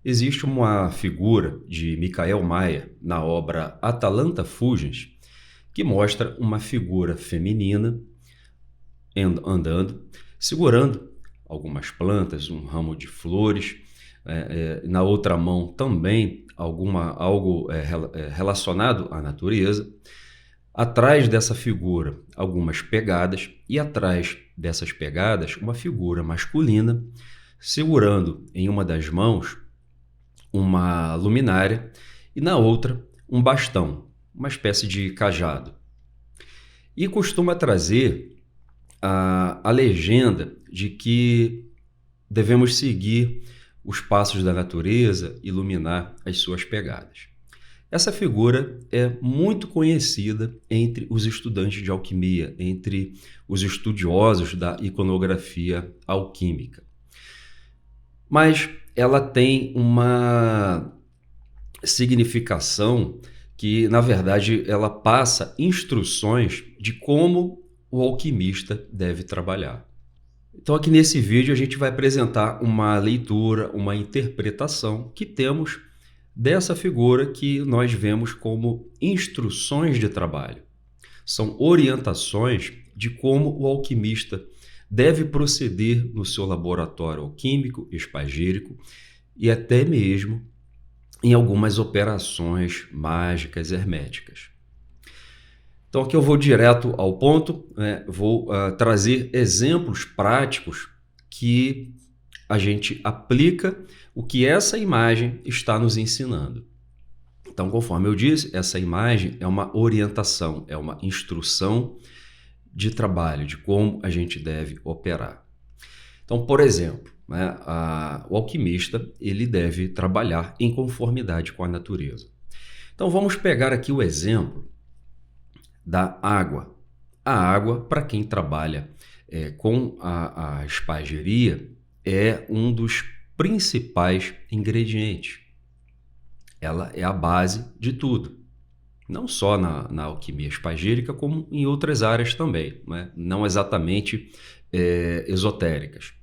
Existe uma figura de Michael Mayer na obra Atalanta Fugens que mostra uma figura feminina andando, segurando algumas plantas, um ramo de flores, na outra mão também algo relacionado à natureza. Atrás dessa figura, algumas pegadas, e atrás dessas pegadas, uma figura masculina segurando em uma das mãos uma luminária e na outra um bastão, uma espécie de cajado. E costuma trazer a legenda de que devemos seguir os passos da natureza, iluminar as suas pegadas. Essa figura é muito conhecida entre os estudantes de alquimia, entre os estudiosos da iconografia alquímica. Mas ela tem uma significação que, na verdade, ela passa instruções de como o alquimista deve trabalhar. Então, aqui nesse vídeo, a gente vai apresentar uma leitura, uma interpretação que temos dessa figura que nós vemos como instruções de trabalho. São orientações de como o alquimista deve proceder no seu laboratório alquímico, espagírico e até mesmo em algumas operações mágicas herméticas. Então aqui eu vou direto ao ponto, vou trazer exemplos práticos que a gente aplica o que essa imagem está nos ensinando. Então, conforme eu disse, essa imagem é uma orientação, é uma instrução de trabalho, de como a gente deve operar. Então, por exemplo, o alquimista ele deve trabalhar em conformidade com a natureza. Então, vamos pegar aqui o exemplo da água. A água, para quem trabalha com a espageria, é um dos principais ingredientes. Ela é a base de tudo. Não só na alquimia espagírica, como em outras áreas também, não exatamente esotéricas.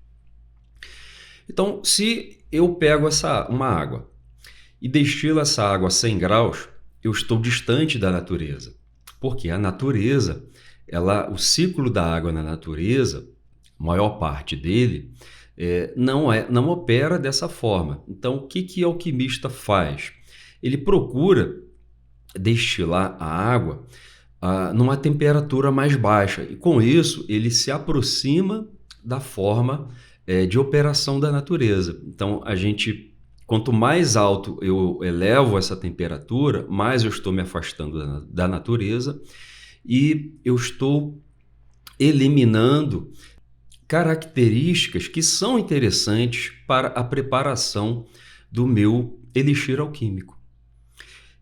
Então, se eu pego uma água e destilo essa água a 100 graus, eu estou distante da natureza. Porque a natureza, o ciclo da água na natureza, a maior parte dele, não opera dessa forma. Então, o que o alquimista faz? Ele procura destilar a água numa temperatura mais baixa e com isso ele se aproxima da forma de operação da natureza. Então quanto mais alto eu elevo essa temperatura, mais eu estou me afastando da natureza e eu estou eliminando características que são interessantes para a preparação do meu elixir alquímico.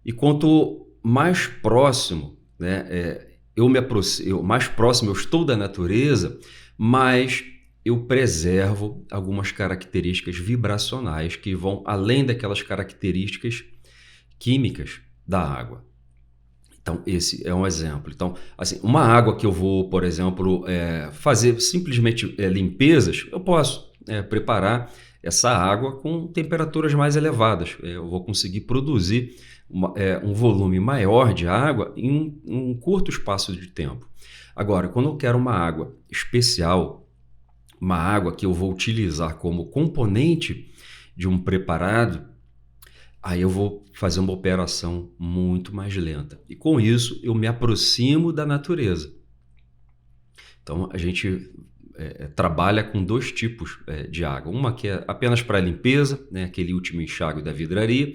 E quanto mais próximo, mais próximo eu estou da natureza, mais eu preservo algumas características vibracionais que vão além daquelas características químicas da água. Então, esse é um exemplo. Então, assim, uma água que eu vou, por exemplo, fazer simplesmente limpezas, eu posso preparar essa água com temperaturas mais elevadas. Eu vou conseguir produzir um volume maior de água em um curto espaço de tempo. Agora, quando eu quero uma água especial, uma água que eu vou utilizar como componente de um preparado, aí eu vou fazer uma operação muito mais lenta. E com isso, eu me aproximo da natureza. Então, a gente trabalha com dois tipos de água. Uma que é apenas para limpeza, aquele último enxágue da vidraria,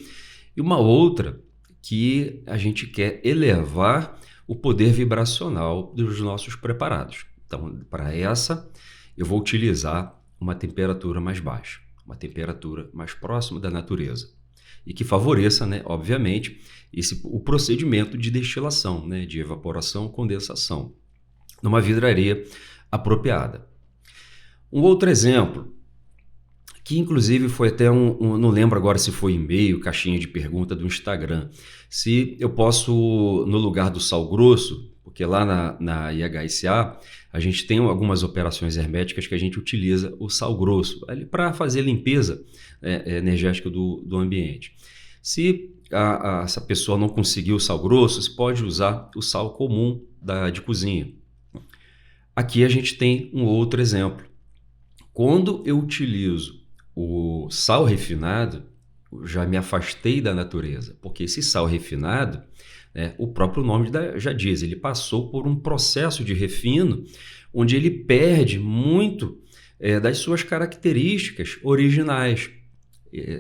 e uma outra que a gente quer elevar o poder vibracional dos nossos preparados. Então, para essa, eu vou utilizar uma temperatura mais baixa, uma temperatura mais próxima da natureza e que favoreça, obviamente, o procedimento de destilação, de evaporação, condensação, numa vidraria apropriada. Um outro exemplo, que inclusive foi até não lembro agora se foi e-mail, caixinha de pergunta do Instagram, se eu posso, no lugar do sal grosso, porque porque lá na IHSA a gente tem algumas operações herméticas que a gente utiliza o sal grosso para fazer limpeza energética do ambiente. Se essa pessoa não conseguir o sal grosso, você pode usar o sal comum de cozinha. Aqui a gente tem um outro exemplo. Quando eu utilizo o sal refinado, eu já me afastei da natureza, porque esse sal refinado, o próprio nome já diz, ele passou por um processo de refino, onde ele perde muito das suas características originais.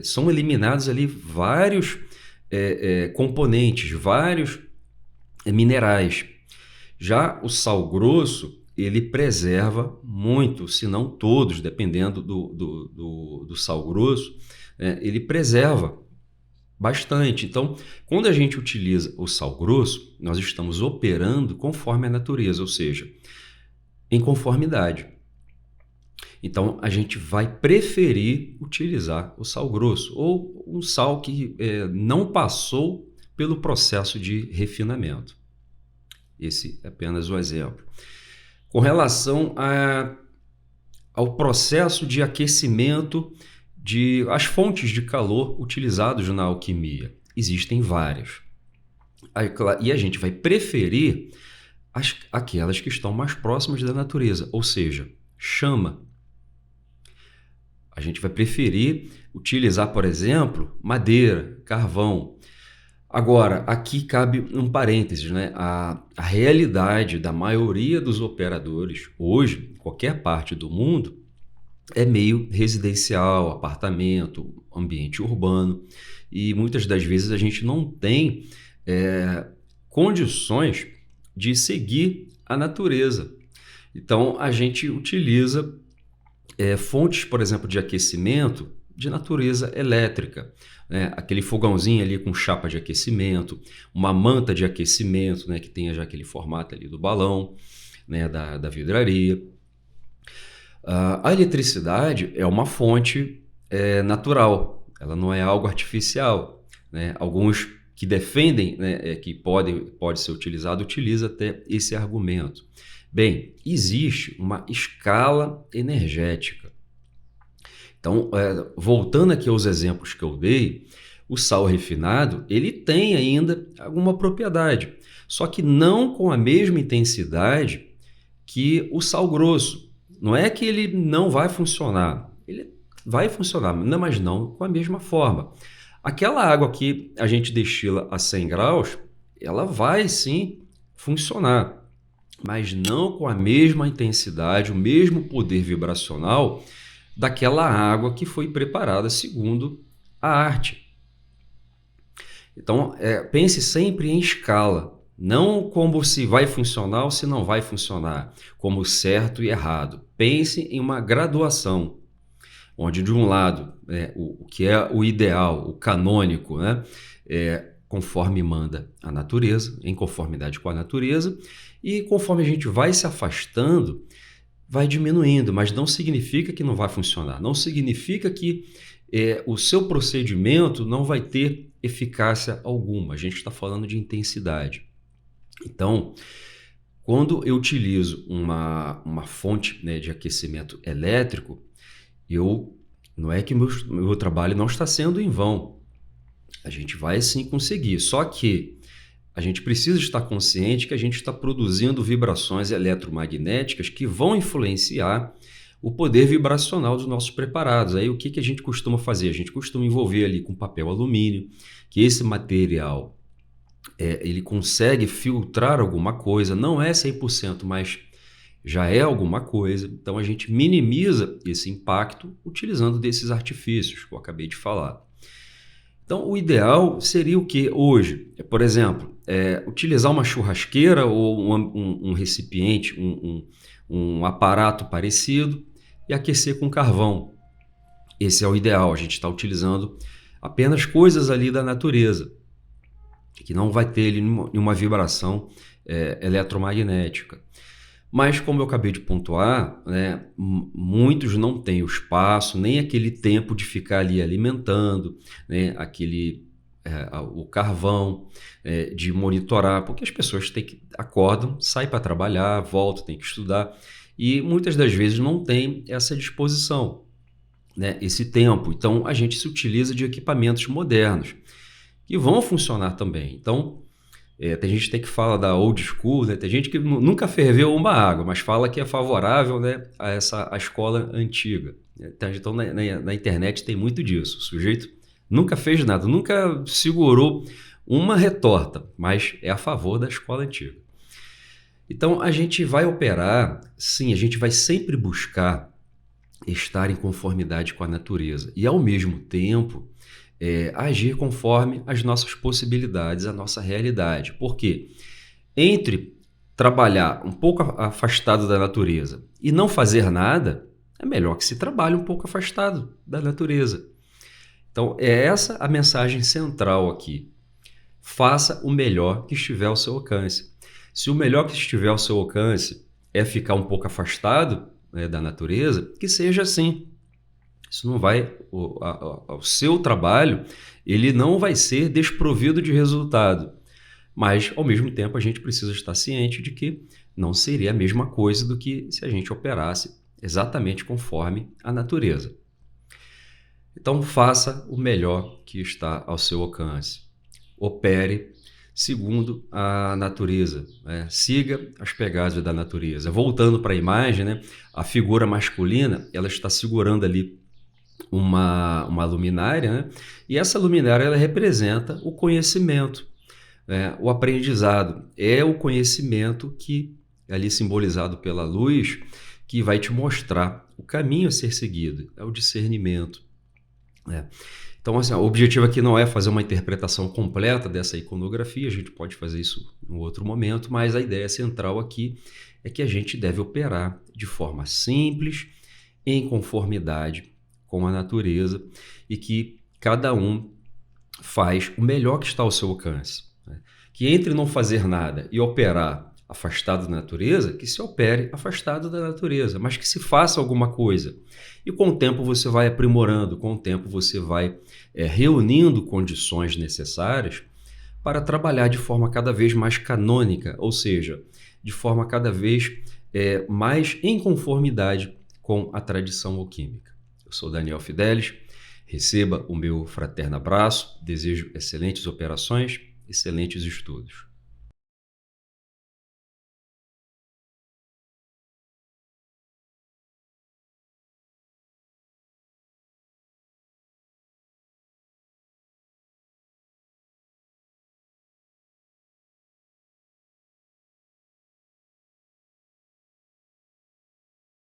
São eliminados ali vários componentes, vários minerais. Já o sal grosso, ele preserva muito, se não todos, dependendo do sal grosso, ele preserva bastante. Então, quando a gente utiliza o sal grosso, nós estamos operando conforme a natureza, ou seja, em conformidade. Então, a gente vai preferir utilizar o sal grosso ou um sal que não passou pelo processo de refinamento. Esse é apenas um exemplo. Com relação ao processo de aquecimento as fontes de calor utilizados na alquimia, existem várias. E a gente vai preferir aquelas que estão mais próximas da natureza, ou seja, chama. A gente vai preferir utilizar, por exemplo, madeira, carvão. Agora, aqui cabe um parênteses, né? A realidade da maioria dos operadores hoje, em qualquer parte do mundo, é meio residencial, apartamento, ambiente urbano, e muitas das vezes a gente não tem condições de seguir a natureza. Então, a gente utiliza fontes, por exemplo, de aquecimento de natureza elétrica, né? Aquele fogãozinho ali com chapa de aquecimento, uma manta de aquecimento, né, que tenha já aquele formato ali do balão, né, da vidraria. A eletricidade é uma fonte natural, ela não é algo artificial, né? Alguns que defendem, né, que pode ser utilizado, utilizam até esse argumento. Bem, existe uma escala energética. Então, voltando aqui aos exemplos que eu dei, o sal refinado, ele tem ainda alguma propriedade, só que não com a mesma intensidade que o sal grosso. Não é que ele não vai funcionar, ele vai funcionar, mas não com a mesma forma. Aquela água que a gente destila a 100 graus, ela vai sim funcionar, mas não com a mesma intensidade, o mesmo poder vibracional daquela água que foi preparada segundo a arte. Então, pense sempre em escala, não como se vai funcionar ou se não vai funcionar, como certo e errado. Pense em uma graduação, onde de um lado o que é o ideal, o canônico, né, conforme manda a natureza, em conformidade com a natureza, e conforme a gente vai se afastando, vai diminuindo, mas não significa que não vai funcionar, não significa que o seu procedimento não vai ter eficácia alguma. A gente está falando de intensidade. Então, quando eu utilizo uma fonte, né, de aquecimento elétrico, não é que meu trabalho não está sendo em vão. A gente vai sim conseguir, só que a gente precisa estar consciente que a gente está produzindo vibrações eletromagnéticas que vão influenciar o poder vibracional dos nossos preparados. Aí o que a gente costuma fazer? A gente costuma envolver ali com papel alumínio, que esse material ele consegue filtrar alguma coisa, não é 100%, mas já é alguma coisa. Então a gente minimiza esse impacto utilizando desses artifícios que eu acabei de falar. Então, o ideal seria o que hoje? Por exemplo, utilizar uma churrasqueira ou um recipiente, um aparato parecido e aquecer com carvão. Esse é o ideal. A gente está utilizando apenas coisas ali da natureza, que não vai ter ali nenhuma vibração eletromagnética. Mas, como eu acabei de pontuar, né, muitos não têm o espaço, nem aquele tempo de ficar ali alimentando, né, aquele o carvão, de monitorar, porque as pessoas acordam, saem para trabalhar, voltam, têm que estudar, e muitas das vezes não tem essa disposição, né, esse tempo. Então, a gente se utiliza de equipamentos modernos, que vão funcionar também. Então, tem gente que fala da old school, né? Tem gente que nunca ferveu uma água, mas fala que é favorável, né, a escola antiga. Então, na internet tem muito disso. O sujeito nunca fez nada, nunca segurou uma retorta, mas é a favor da escola antiga. Então, a gente vai operar, sim, a gente vai sempre buscar estar em conformidade com a natureza e, ao mesmo tempo, agir conforme as nossas possibilidades, a nossa realidade. Por quê? Entre trabalhar um pouco afastado da natureza e não fazer nada, é melhor que se trabalhe um pouco afastado da natureza. Então, é essa a mensagem central aqui. Faça o melhor que estiver ao seu alcance. Se o melhor que estiver ao seu alcance é ficar um pouco afastado, né, da natureza, que seja assim. Isso não vai, o seu trabalho, ele não vai ser desprovido de resultado, mas ao mesmo tempo a gente precisa estar ciente de que não seria a mesma coisa do que se a gente operasse exatamente conforme a natureza. Então faça o melhor que está ao seu alcance. Opere segundo a natureza, né? Siga as pegadas da natureza. Voltando para a imagem, né? A figura masculina, ela está segurando ali uma luminária, né? E essa luminária ela representa o conhecimento, né? O aprendizado é o conhecimento que é ali simbolizado pela luz, que vai te mostrar o caminho a ser seguido, é o discernimento, né? Então, assim, o objetivo aqui não é fazer uma interpretação completa dessa iconografia, a gente pode fazer isso em outro momento, mas a ideia central aqui é que a gente deve operar de forma simples, em conformidade com a natureza, e que cada um faz o melhor que está ao seu alcance, né? Que entre não fazer nada e operar afastado da natureza, que se opere afastado da natureza, mas que se faça alguma coisa. E com o tempo você vai aprimorando, com o tempo você vai reunindo condições necessárias para trabalhar de forma cada vez mais canônica, ou seja, de forma cada vez mais em conformidade com a tradição alquímica. Eu sou Daniel Fidelis, receba o meu fraterno abraço, desejo excelentes operações, excelentes estudos.